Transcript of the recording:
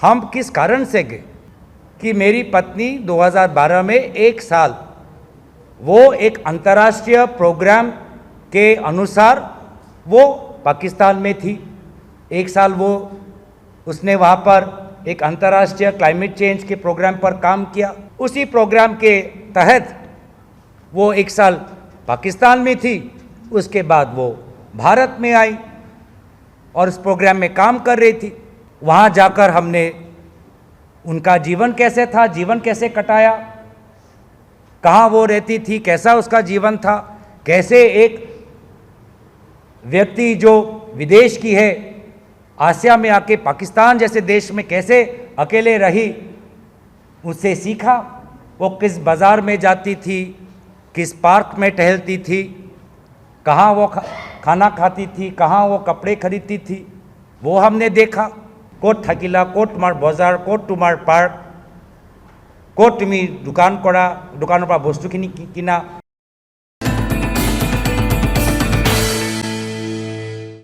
हम किस कारण से गए कि मेरी पत्नी 2012 में एक साल वो एक अंतर्राष्ट्रीय प्रोग्राम के अनुसार वो पाकिस्तान में थी। एक साल वो उसने वहाँ पर एक अंतर्राष्ट्रीय क्लाइमेट चेंज के प्रोग्राम पर काम किया। उसी प्रोग्राम के तहत वो एक साल पाकिस्तान में थी, उसके बाद वो भारत में आई और उस प्रोग्राम में काम कर रही थी। वहाँ जाकर हमने उनका जीवन कैसे था, जीवन कैसे कटाया, कहाँ वो रहती थी, कैसा उसका जीवन था, कैसे एक व्यक्ति जो विदेश की है आसिया में आके पाकिस्तान जैसे देश में कैसे अकेले रही, उससे सीखा। वो किस बाज़ार में जाती थी, किस पार्क में टहलती थी, कहाँ वो खाना खाती थी, कहाँ वो कपड़े खरीदती थी, वो हमने देखा। कोट থাকিলা, कोट तुम्हार बाजार, कोट तुम्हार पार्क, कोट तुम दुकान करा, दुकानों पर बस्तुखिनि किना।